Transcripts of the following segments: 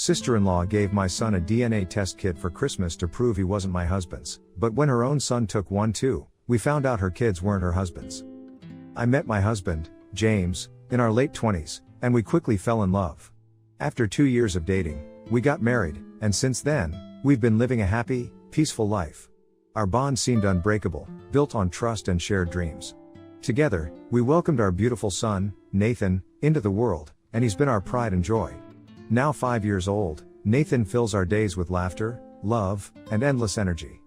sister-in-law gave my son a DNA test kit for Christmas to prove he wasn't my husband's, but when her own son took one too, we found out her kids weren't her husband's. I met my husband, James, in our late 20s, and we quickly fell in love. After 2 years of dating, we got married, and since then, we've been living a happy, peaceful life. Our bond seemed unbreakable, built on trust and shared dreams. Together, we welcomed our beautiful son, Nathan, into the world, and he's been our pride and joy. Now 5 years old, Nathan fills our days with laughter, love, and endless energy.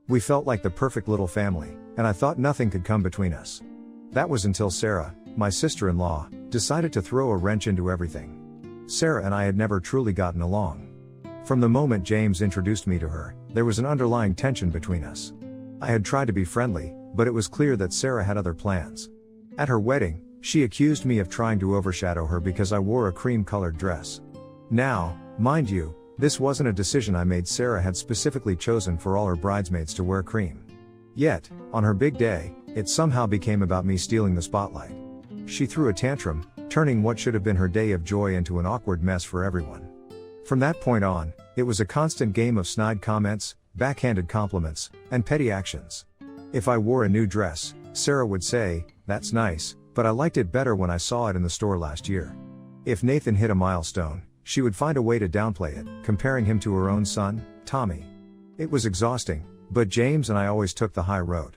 We felt like the perfect little family, and I thought nothing could come between us. That was until Sarah, my sister-in-law, decided to throw a wrench into everything. Sarah and I had never truly gotten along. From the moment James introduced me to her, there was an underlying tension between us. I had tried to be friendly, but it was clear that Sarah had other plans. At her wedding, she accused me of trying to overshadow her because I wore a cream-colored dress. Now, mind you, this wasn't a decision I made. Sarah had specifically chosen for all her bridesmaids to wear cream. Yet, on her big day, it somehow became about me stealing the spotlight. She threw a tantrum, turning what should have been her day of joy into an awkward mess for everyone. From that point on, it was a constant game of snide comments, backhanded compliments, and petty actions. If I wore a new dress, Sarah would say, "That's nice, but I liked it better when I saw it in the store last year." If Nathan hit a milestone, she would find a way to downplay it, comparing him to her own son, Tommy. It was exhausting, but James and I always took the high road.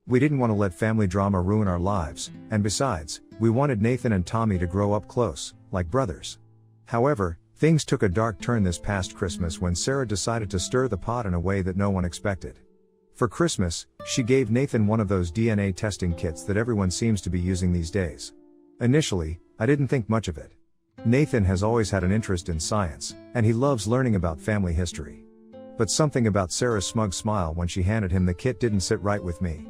We didn't want to let family drama ruin our lives, and besides, we wanted Nathan and Tommy to grow up close, like brothers. However, things took a dark turn this past Christmas when Sarah decided to stir the pot in a way that no one expected. For Christmas, she gave Nathan one of those DNA testing kits that everyone seems to be using these days. Initially, I didn't think much of it. Nathan has always had an interest in science, and he loves learning about family history. But something about Sarah's smug smile when she handed him the kit didn't sit right with me.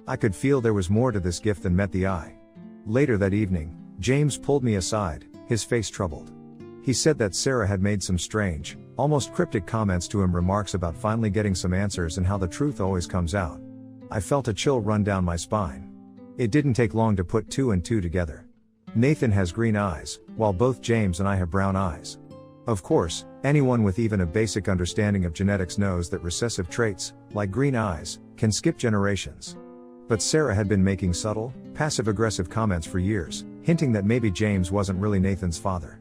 I could feel there was more to this gift than met the eye. Later that evening, James pulled me aside, his face troubled. He said that Sarah had made some strange, almost cryptic comments to him, remarks about finally getting some answers and how the truth always comes out. I felt a chill run down my spine. It didn't take long to put two and two together. Nathan has green eyes, while both James and I have brown eyes. Of course, anyone with even a basic understanding of genetics knows that recessive traits, like green eyes, can skip generations. But Sarah had been making subtle, passive-aggressive comments for years, hinting that maybe James wasn't really Nathan's father.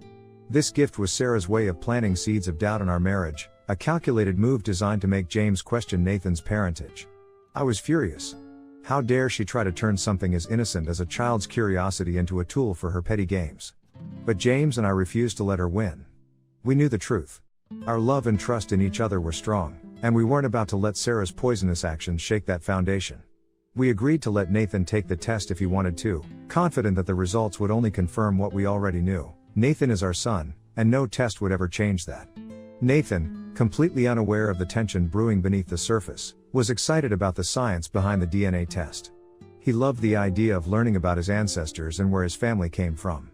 This gift was Sarah's way of planting seeds of doubt in our marriage, a calculated move designed to make James question Nathan's parentage. I was furious. How dare she try to turn something as innocent as a child's curiosity into a tool for her petty games? But James and I refused to let her win. We knew the truth. Our love and trust in each other were strong, and we weren't about to let Sarah's poisonous actions shake that foundation. We agreed to let Nathan take the test if he wanted to, confident that the results would only confirm what we already knew. Nathan is our son, and no test would ever change that. Nathan, completely unaware of the tension brewing beneath the surface, was excited about the science behind the DNA test. He loved the idea of learning about his ancestors and where his family came from.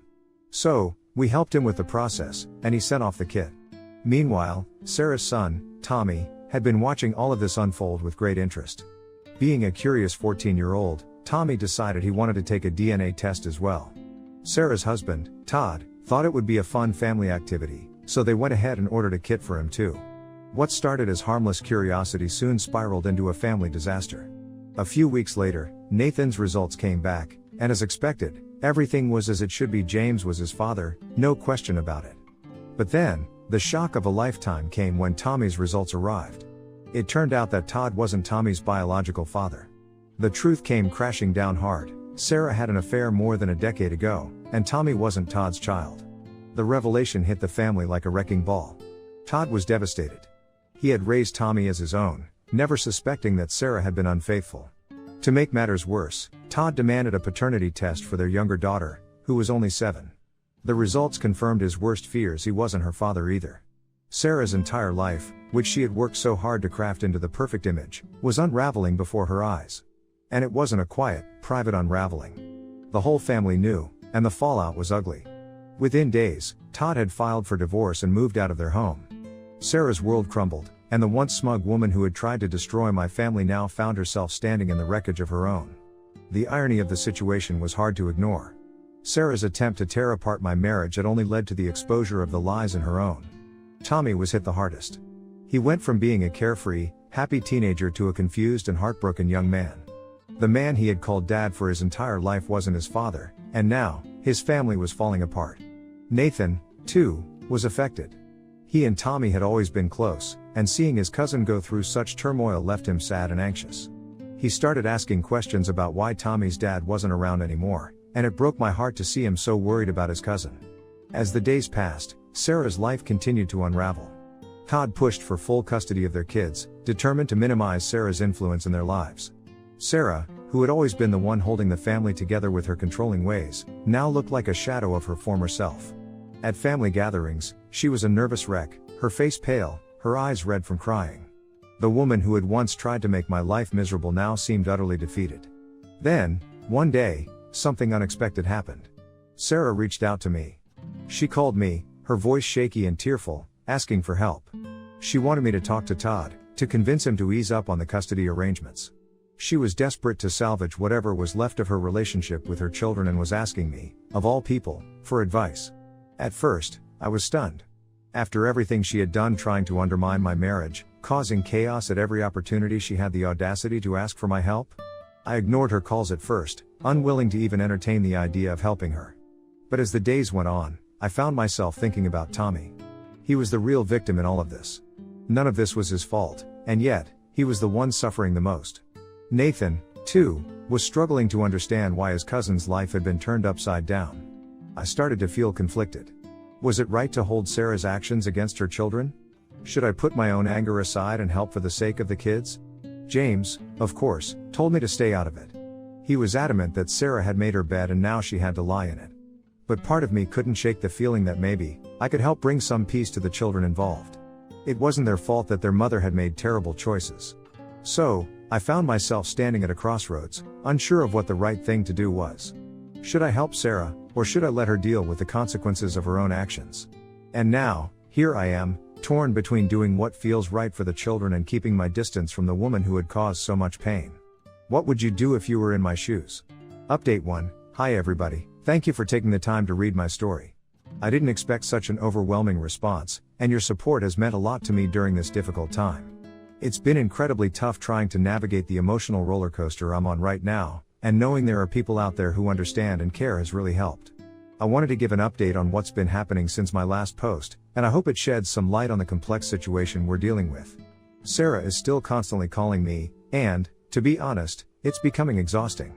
So, we helped him with the process, and he sent off the kit. Meanwhile, Sarah's son, Tommy, had been watching all of this unfold with great interest. Being a curious 14-year-old, Tommy decided he wanted to take a DNA test as well. Sarah's husband, Todd, thought it would be a fun family activity, so they went ahead and ordered a kit for him too. What started as harmless curiosity soon spiraled into a family disaster. A few weeks later, Nathan's results came back, and as expected, everything was as it should be. James was his father, no question about it. But then, the shock of a lifetime came when Tommy's results arrived. It turned out that Todd wasn't Tommy's biological father. The truth came crashing down hard. Sarah had an affair more than a decade ago, and Tommy wasn't Todd's child. The revelation hit the family like a wrecking ball. Todd was devastated. He had raised Tommy as his own, never suspecting that Sarah had been unfaithful. To make matters worse, Todd demanded a paternity test for their younger daughter, who was only 7. The results confirmed his worst fears: he wasn't her father either. Sarah's entire life, which she had worked so hard to craft into the perfect image, was unraveling before her eyes. And it wasn't a quiet, private unraveling. The whole family knew, and the fallout was ugly. Within days, Todd had filed for divorce and moved out of their home. Sarah's world crumbled, and the once smug woman who had tried to destroy my family now found herself standing in the wreckage of her own. The irony of the situation was hard to ignore. Sarah's attempt to tear apart my marriage had only led to the exposure of the lies in her own. Tommy was hit the hardest. He went from being a carefree, happy teenager to a confused and heartbroken young man. The man he had called dad for his entire life wasn't his father, and now, his family was falling apart. Nathan, too, was affected. He and Tommy had always been close, and seeing his cousin go through such turmoil left him sad and anxious. He started asking questions about why Tommy's dad wasn't around anymore, and it broke my heart to see him so worried about his cousin. As the days passed, Sarah's life continued to unravel. Todd pushed for full custody of their kids, determined to minimize Sarah's influence in their lives. Sarah, who had always been the one holding the family together with her controlling ways, now looked like a shadow of her former self. At family gatherings, she was a nervous wreck, her face pale, her eyes red from crying. The woman who had once tried to make my life miserable now seemed utterly defeated. Then, one day, something unexpected happened. Sarah reached out to me. She called me, her voice shaky and tearful, asking for help. She wanted me to talk to Todd, to convince him to ease up on the custody arrangements. She was desperate to salvage whatever was left of her relationship with her children and was asking me, of all people, for advice. At first, I was stunned. After everything she had done trying to undermine my marriage, causing chaos at every opportunity she had the audacity to ask for my help, I ignored her calls at first, unwilling to even entertain the idea of helping her. But as the days went on, I found myself thinking about Tommy. He was the real victim in all of this. None of this was his fault, and yet, he was the one suffering the most. Nathan, too, was struggling to understand why his cousin's life had been turned upside down. I started to feel conflicted. Was it right to hold Sarah's actions against her children? Should I put my own anger aside and help for the sake of the kids? James, of course, told me to stay out of it. He was adamant that Sarah had made her bed and now she had to lie in it. But part of me couldn't shake the feeling that maybe I could help bring some peace to the children involved. It wasn't their fault that their mother had made terrible choices. So, I found myself standing at a crossroads, unsure of what the right thing to do was. Should I help Sarah, or should I let her deal with the consequences of her own actions? And now, here I am, torn between doing what feels right for the children and keeping my distance from the woman who had caused so much pain. What would you do if you were in my shoes? Update 1. Hi everybody, thank you for taking the time to read my story. I didn't expect such an overwhelming response, and your support has meant a lot to me during this difficult time. It's been incredibly tough trying to navigate the emotional roller coaster I'm on right now, and knowing there are people out there who understand and care has really helped. I wanted to give an update on what's been happening since my last post, and I hope it sheds some light on the complex situation we're dealing with. Sarah is still constantly calling me, and, to be honest, it's becoming exhausting.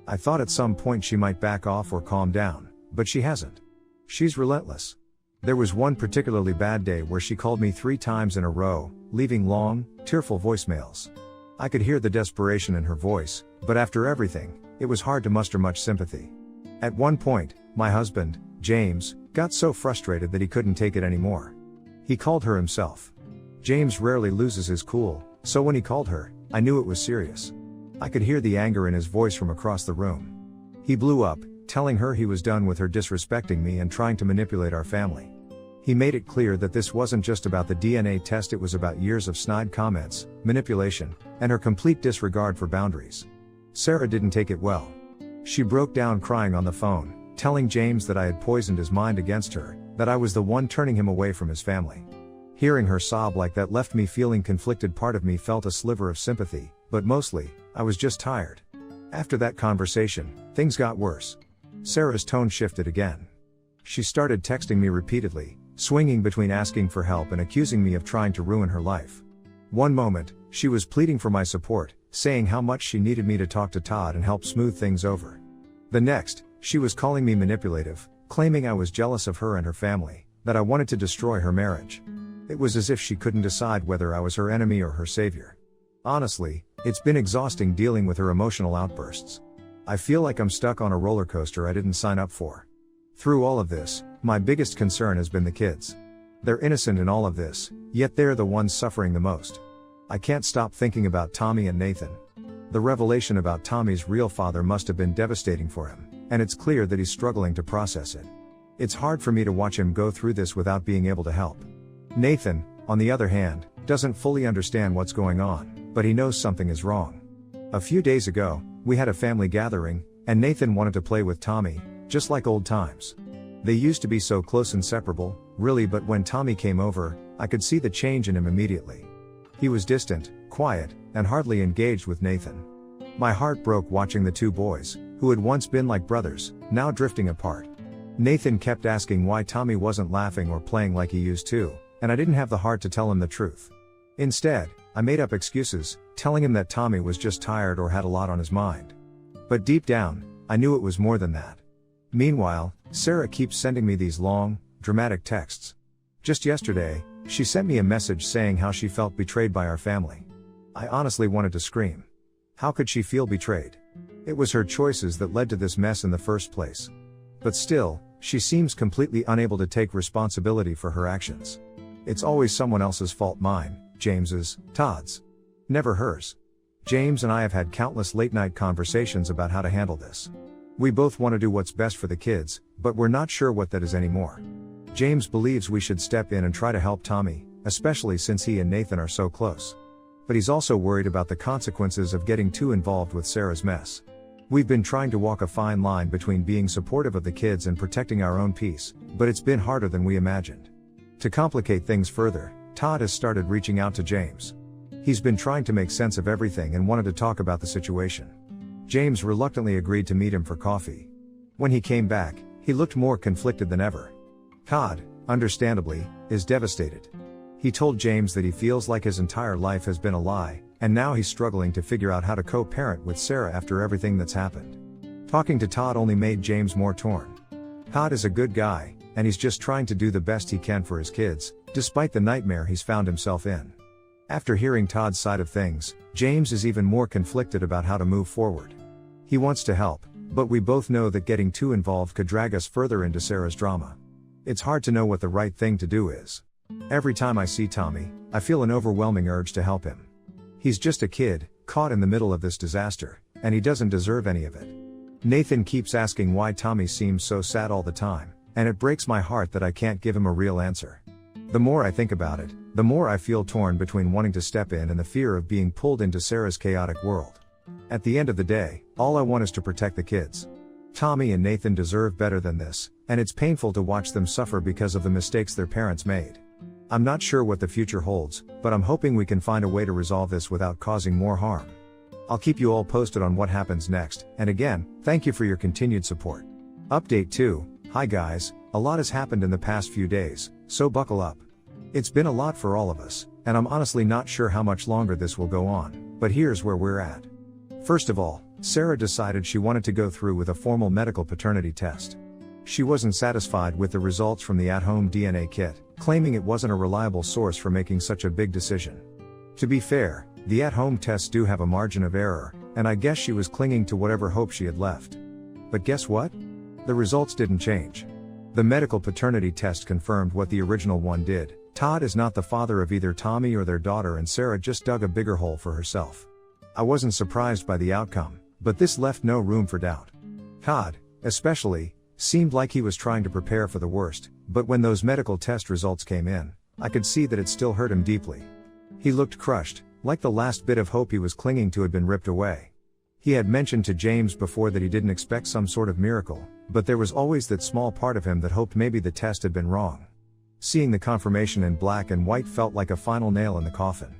I thought at some point she might back off or calm down, but she hasn't. She's relentless. There was one particularly bad day where she called me 3 times in a row, leaving long, tearful voicemails. I could hear the desperation in her voice, but after everything, it was hard to muster much sympathy. At one point, my husband, James, got so frustrated that he couldn't take it anymore. He called her himself. James rarely loses his cool, so when he called her, I knew it was serious. I could hear the anger in his voice from across the room. He blew up, telling her he was done with her disrespecting me and trying to manipulate our family. He made it clear that this wasn't just about the DNA test, it was about years of snide comments, manipulation, and her complete disregard for boundaries. Sarah didn't take it well. She broke down crying on the phone, telling James that I had poisoned his mind against her, that I was the one turning him away from his family. Hearing her sob like that left me feeling conflicted. Part of me felt a sliver of sympathy, but mostly, I was just tired. After that conversation, things got worse. Sarah's tone shifted again. She started texting me repeatedly, swinging between asking for help and accusing me of trying to ruin her life. One moment, she was pleading for my support, saying how much she needed me to talk to Todd and help smooth things over. The next, she was calling me manipulative, claiming I was jealous of her and her family, that I wanted to destroy her marriage. It was as if she couldn't decide whether I was her enemy or her savior. Honestly, it's been exhausting dealing with her emotional outbursts. I feel like I'm stuck on a roller coaster I didn't sign up for. Through all of this, my biggest concern has been the kids. They're innocent in all of this, yet they're the ones suffering the most. I can't stop thinking about Tommy and Nathan. The revelation about Tommy's real father must have been devastating for him, and it's clear that he's struggling to process it. It's hard for me to watch him go through this without being able to help. Nathan, on the other hand, doesn't fully understand what's going on, but he knows something is wrong. A few days ago, we had a family gathering, and Nathan wanted to play with Tommy, just like old times. They used to be so close, inseparable, really, but when Tommy came over, I could see the change in him immediately. He was distant, quiet, and hardly engaged with Nathan. My heart broke watching the two boys, who had once been like brothers, now drifting apart. Nathan kept asking why Tommy wasn't laughing or playing like he used to, and I didn't have the heart to tell him the truth. Instead, I made up excuses, telling him that Tommy was just tired or had a lot on his mind. But deep down, I knew it was more than that. Meanwhile, Sarah keeps sending me these long, dramatic texts. Just yesterday, she sent me a message saying how she felt betrayed by our family. I honestly wanted to scream. How could she feel betrayed? It was her choices that led to this mess in the first place. But still, she seems completely unable to take responsibility for her actions. It's always someone else's fault, mine, James's, Todd's. Never hers. James and I have had countless late-night conversations about how to handle this. We both want to do what's best for the kids, but we're not sure what that is anymore. James believes we should step in and try to help Tommy, especially since he and Nathan are so close. But he's also worried about the consequences of getting too involved with Sarah's mess. We've been trying to walk a fine line between being supportive of the kids and protecting our own peace, but it's been harder than we imagined. To complicate things further, Todd has started reaching out to James. He's been trying to make sense of everything and wanted to talk about the situation. James reluctantly agreed to meet him for coffee. When he came back, he looked more conflicted than ever. Todd, understandably, is devastated. He told James that he feels like his entire life has been a lie, and now he's struggling to figure out how to co-parent with Sarah after everything that's happened. Talking to Todd only made James more torn. Todd is a good guy, and he's just trying to do the best he can for his kids, despite the nightmare he's found himself in. After hearing Todd's side of things, James is even more conflicted about how to move forward. He wants to help, but we both know that getting too involved could drag us further into Sarah's drama. It's hard to know what the right thing to do is. Every time I see Tommy, I feel an overwhelming urge to help him. He's just a kid, caught in the middle of this disaster, and he doesn't deserve any of it. Nathan keeps asking why Tommy seems so sad all the time, and it breaks my heart that I can't give him a real answer. The more I think about it, the more I feel torn between wanting to step in and the fear of being pulled into Sarah's chaotic world. At the end of the day, all I want is to protect the kids. Tommy and Nathan deserve better than this, and it's painful to watch them suffer because of the mistakes their parents made. I'm not sure what the future holds, but I'm hoping we can find a way to resolve this without causing more harm. I'll keep you all posted on what happens next, and again, thank you for your continued support. Update 2, hi guys, a lot has happened in the past few days, so buckle up. It's been a lot for all of us, and I'm honestly not sure how much longer this will go on, but here's where we're at. First of all, Sarah decided she wanted to go through with a formal medical paternity test. She wasn't satisfied with the results from the at-home DNA kit, claiming it wasn't a reliable source for making such a big decision. To be fair, the at-home tests do have a margin of error, and I guess she was clinging to whatever hope she had left. But guess what? The results didn't change. The medical paternity test confirmed what the original one did. Todd is not the father of either Tommy or their daughter, and Sarah just dug a bigger hole for herself. I wasn't surprised by the outcome, but this left no room for doubt. Todd, especially, seemed like he was trying to prepare for the worst, but when those medical test results came in, I could see that it still hurt him deeply. He looked crushed, like the last bit of hope he was clinging to had been ripped away. He had mentioned to James before that he didn't expect some sort of miracle, but there was always that small part of him that hoped maybe the test had been wrong. Seeing the confirmation in black and white felt like a final nail in the coffin.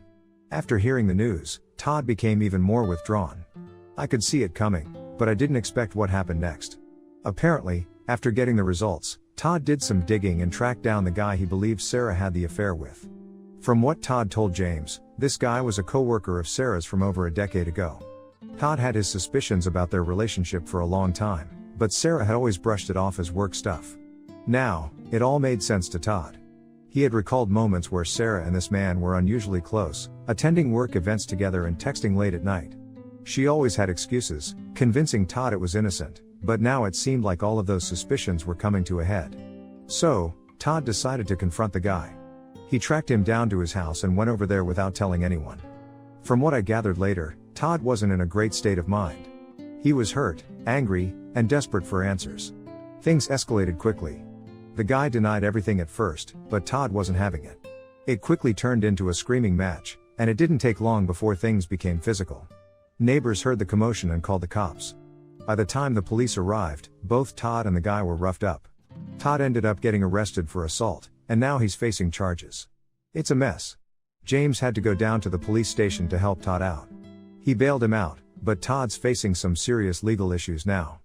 After hearing the news, Todd became even more withdrawn. I could see it coming, but I didn't expect what happened next. Apparently, after getting the results, Todd did some digging and tracked down the guy he believed Sarah had the affair with. From what Todd told James, this guy was a co-worker of Sarah's from over a decade ago. Todd had his suspicions about their relationship for a long time, but Sarah had always brushed it off as work stuff. Now, it all made sense to Todd. He had recalled moments where Sarah and this man were unusually close, attending work events together and texting late at night. She always had excuses, convincing Todd it was innocent, but now it seemed like all of those suspicions were coming to a head. So, Todd decided to confront the guy. He tracked him down to his house and went over there without telling anyone. From what I gathered later, Todd wasn't in a great state of mind. He was hurt, angry, and desperate for answers. Things escalated quickly. The guy denied everything at first, but Todd wasn't having it. It quickly turned into a screaming match, and it didn't take long before things became physical. Neighbors heard the commotion and called the cops. By the time the police arrived, both Todd and the guy were roughed up. Todd ended up getting arrested for assault, and now he's facing charges. It's a mess. James had to go down to the police station to help Todd out. He bailed him out, but Todd's facing some serious legal issues now.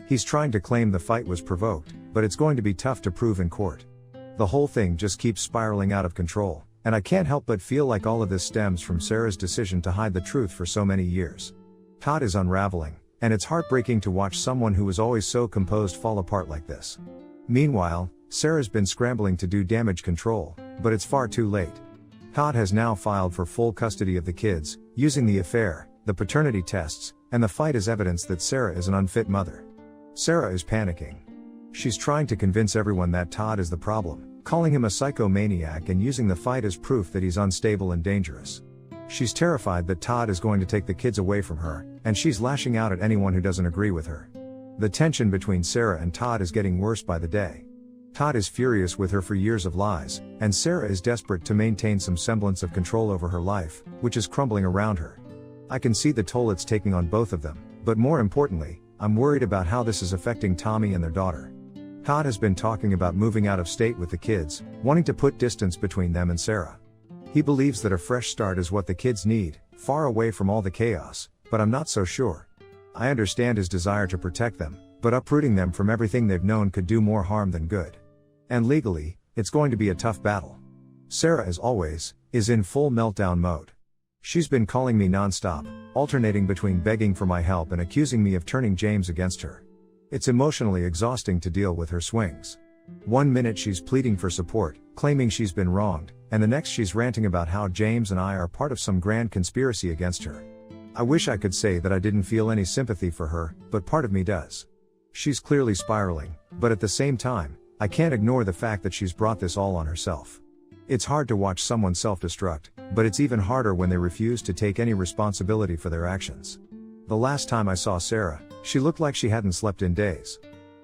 He's trying to claim the fight was provoked, but it's going to be tough to prove in court. The whole thing just keeps spiraling out of control, and I can't help but feel like all of this stems from Sarah's decision to hide the truth for so many years. Todd is unraveling, and it's heartbreaking to watch someone who was always so composed fall apart like this. Meanwhile, Sarah's been scrambling to do damage control, but it's far too late. Todd has now filed for full custody of the kids, using the affair, the paternity tests, and the fight as evidence that Sarah is an unfit mother. Sarah is panicking. She's trying to convince everyone that Todd is the problem, calling him a psychomaniac and using the fight as proof that he's unstable and dangerous. She's terrified that Todd is going to take the kids away from her, and she's lashing out at anyone who doesn't agree with her. The tension between Sarah and Todd is getting worse by the day. Todd is furious with her for years of lies, and Sarah is desperate to maintain some semblance of control over her life, which is crumbling around her. I can see the toll it's taking on both of them, but more importantly, I'm worried about how this is affecting Tommy and their daughter. Todd has been talking about moving out of state with the kids, wanting to put distance between them and Sarah. He believes that a fresh start is what the kids need, far away from all the chaos, but I'm not so sure. I understand his desire to protect them, but uprooting them from everything they've known could do more harm than good. And legally, it's going to be a tough battle. Sarah, as always, is in full meltdown mode. She's been calling me non-stop, alternating between begging for my help and accusing me of turning James against her. It's emotionally exhausting to deal with her swings. One minute she's pleading for support, claiming she's been wronged, and the next she's ranting about how James and I are part of some grand conspiracy against her. I wish I could say that I didn't feel any sympathy for her, but part of me does. She's clearly spiraling, but at the same time, I can't ignore the fact that she's brought this all on herself. It's hard to watch someone self-destruct, but it's even harder when they refuse to take any responsibility for their actions. The last time I saw Sarah, she looked like she hadn't slept in days.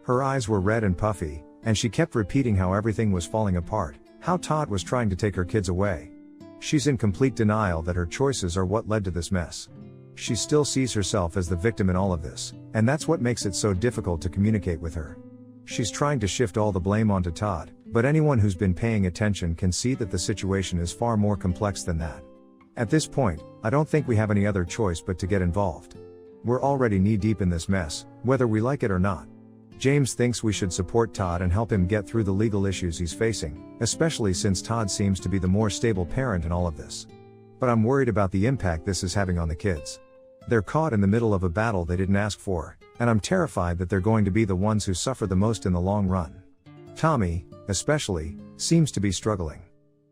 Her eyes were red and puffy, and she kept repeating how everything was falling apart, how Todd was trying to take her kids away. She's in complete denial that her choices are what led to this mess. She still sees herself as the victim in all of this, and that's what makes it so difficult to communicate with her. She's trying to shift all the blame onto Todd, but anyone who's been paying attention can see that the situation is far more complex than that. At this point, I don't think we have any other choice but to get involved. We're already knee-deep in this mess, whether we like it or not. James thinks we should support Todd and help him get through the legal issues he's facing, especially since Todd seems to be the more stable parent in all of this. But I'm worried about the impact this is having on the kids. They're caught in the middle of a battle they didn't ask for, and I'm terrified that they're going to be the ones who suffer the most in the long run. Tommy, especially, seems to be struggling.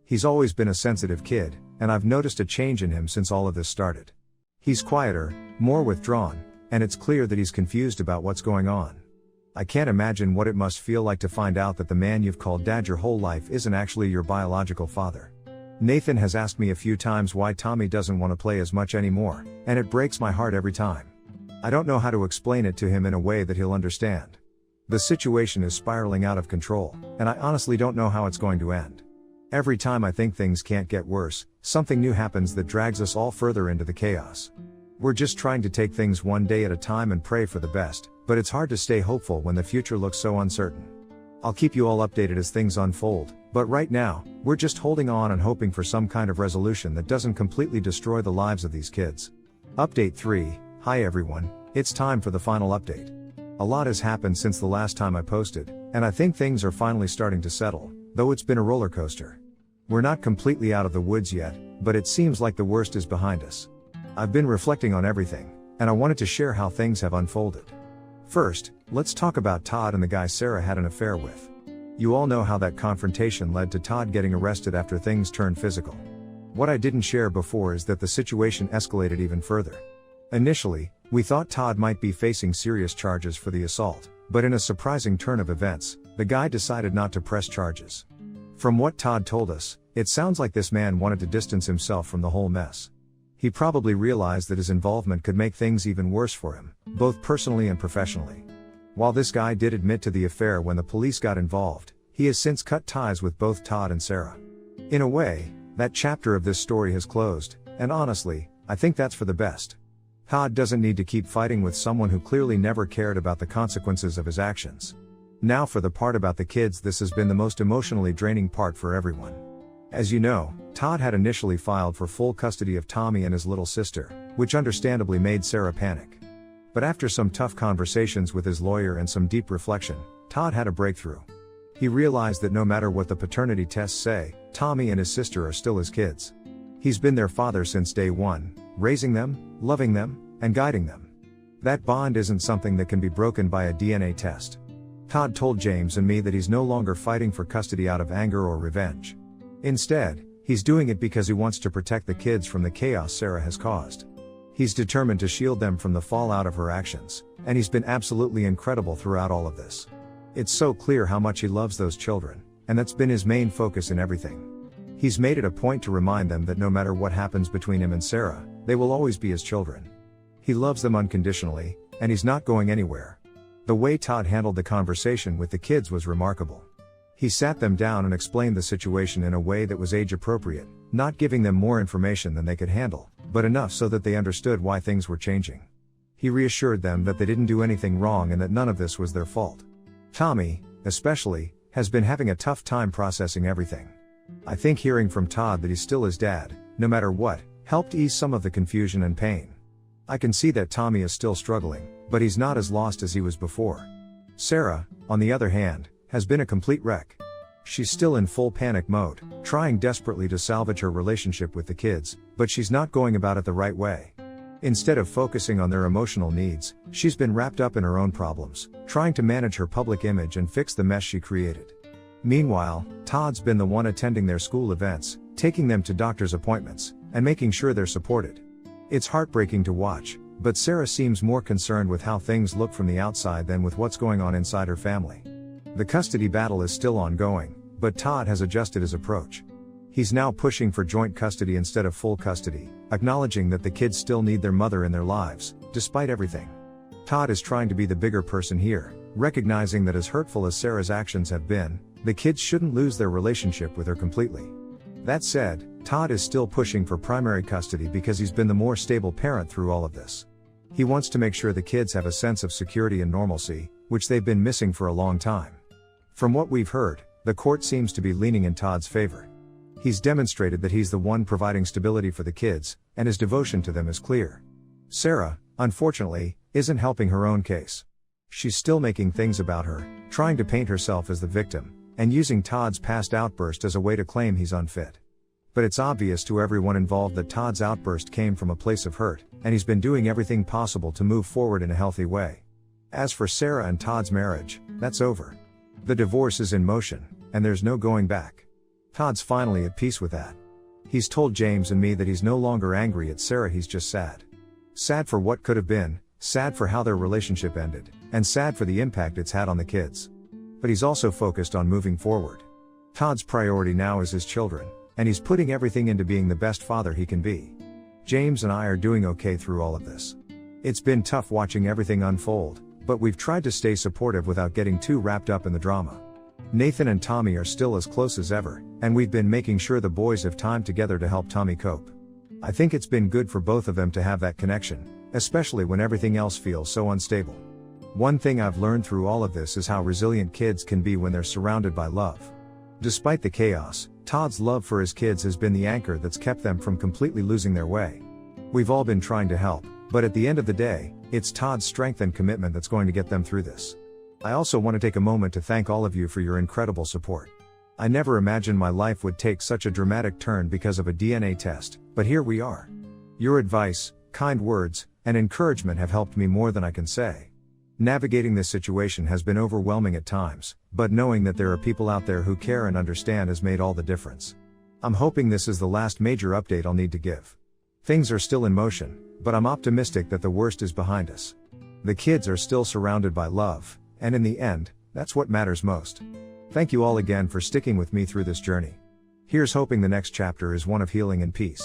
He's always been a sensitive kid, and I've noticed a change in him since all of this started. He's quieter, more withdrawn, and it's clear that he's confused about what's going on. I can't imagine what it must feel like to find out that the man you've called dad your whole life isn't actually your biological father. Nathan has asked me a few times why Tommy doesn't want to play as much anymore, and it breaks my heart every time. I don't know how to explain it to him in a way that he'll understand. The situation is spiraling out of control, and I honestly don't know how it's going to end. Every time I think things can't get worse, something new happens that drags us all further into the chaos. We're just trying to take things one day at a time and pray for the best, but it's hard to stay hopeful when the future looks so uncertain. I'll keep you all updated as things unfold, but right now, we're just holding on and hoping for some kind of resolution that doesn't completely destroy the lives of these kids. Update 3, hi everyone, it's time for the final update. A lot has happened since the last time I posted, and I think things are finally starting to settle, though it's been a roller coaster. We're not completely out of the woods yet, but it seems like the worst is behind us. I've been reflecting on everything, and I wanted to share how things have unfolded. First, let's talk about Todd and the guy Sarah had an affair with. You all know how that confrontation led to Todd getting arrested after things turned physical. What I didn't share before is that the situation escalated even further. Initially, we thought Todd might be facing serious charges for the assault, but in a surprising turn of events, the guy decided not to press charges. From what Todd told us, it sounds like this man wanted to distance himself from the whole mess. He probably realized that his involvement could make things even worse for him, both personally and professionally. While this guy did admit to the affair when the police got involved, he has since cut ties with both Todd and Sarah. In a way, that chapter of this story has closed, and honestly, I think that's for the best. Todd doesn't need to keep fighting with someone who clearly never cared about the consequences of his actions. Now for the part about the kids, this has been the most emotionally draining part for everyone. As you know, Todd had initially filed for full custody of Tommy and his little sister, which understandably made Sarah panic. But after some tough conversations with his lawyer and some deep reflection, Todd had a breakthrough. He realized that no matter what the paternity tests say, Tommy and his sister are still his kids. He's been their father since day one, raising them, loving them, and guiding them. That bond isn't something that can be broken by a DNA test. Todd told James and me that he's no longer fighting for custody out of anger or revenge. Instead, he's doing it because he wants to protect the kids from the chaos Sarah has caused. He's determined to shield them from the fallout of her actions, and he's been absolutely incredible throughout all of this. It's so clear how much he loves those children, and that's been his main focus in everything. He's made it a point to remind them that no matter what happens between him and Sarah, they will always be his children. He loves them unconditionally, and he's not going anywhere. The way Todd handled the conversation with the kids was remarkable. He sat them down and explained the situation in a way that was age appropriate, not giving them more information than they could handle, but enough so that they understood why things were changing. He reassured them that they didn't do anything wrong and that none of this was their fault. Tommy, especially, has been having a tough time processing everything. I think hearing from Todd that he's still his dad, no matter what, helped ease some of the confusion and pain. I can see that Tommy is still struggling, but he's not as lost as he was before. Sarah, on the other hand, has been a complete wreck. She's still in full panic mode, trying desperately to salvage her relationship with the kids, but she's not going about it the right way. Instead of focusing on their emotional needs, she's been wrapped up in her own problems, trying to manage her public image and fix the mess she created. Meanwhile, Todd's been the one attending their school events, taking them to doctor's appointments, and making sure they're supported. It's heartbreaking to watch, but Sarah seems more concerned with how things look from the outside than with what's going on inside her family. The custody battle is still ongoing, but Todd has adjusted his approach. He's now pushing for joint custody instead of full custody, acknowledging that the kids still need their mother in their lives, despite everything. Todd is trying to be the bigger person here, recognizing that as hurtful as Sarah's actions have been, the kids shouldn't lose their relationship with her completely. That said, Todd is still pushing for primary custody because he's been the more stable parent through all of this. He wants to make sure the kids have a sense of security and normalcy, which they've been missing for a long time. From what we've heard, the court seems to be leaning in Todd's favor. He's demonstrated that he's the one providing stability for the kids, and his devotion to them is clear. Sarah, unfortunately, isn't helping her own case. She's still making things about her, trying to paint herself as the victim, and using Todd's past outburst as a way to claim he's unfit. But it's obvious to everyone involved that Todd's outburst came from a place of hurt, and he's been doing everything possible to move forward in a healthy way. As for Sarah and Todd's marriage, that's over. The divorce is in motion, and there's no going back. Todd's finally at peace with that. He's told James and me that he's no longer angry at Sarah, he's just sad. Sad for what could have been, sad for how their relationship ended, and sad for the impact it's had on the kids. But he's also focused on moving forward. Todd's priority now is his children, and he's putting everything into being the best father he can be. James and I are doing okay through all of this. It's been tough watching everything unfold, but we've tried to stay supportive without getting too wrapped up in the drama. Nathan and Tommy are still as close as ever, and we've been making sure the boys have time together to help Tommy cope. I think it's been good for both of them to have that connection, especially when everything else feels so unstable. One thing I've learned through all of this is how resilient kids can be when they're surrounded by love. Despite the chaos, Todd's love for his kids has been the anchor that's kept them from completely losing their way. We've all been trying to help, but at the end of the day, it's Todd's strength and commitment that's going to get them through this. I also want to take a moment to thank all of you for your incredible support. I never imagined my life would take such a dramatic turn because of a DNA test, but here we are. Your advice, kind words, and encouragement have helped me more than I can say. Navigating this situation has been overwhelming at times, but knowing that there are people out there who care and understand has made all the difference. I'm hoping this is the last major update I'll need to give. Things are still in motion, but I'm optimistic that the worst is behind us. The kids are still surrounded by love, and in the end, that's what matters most. Thank you all again for sticking with me through this journey. Here's hoping the next chapter is one of healing and peace.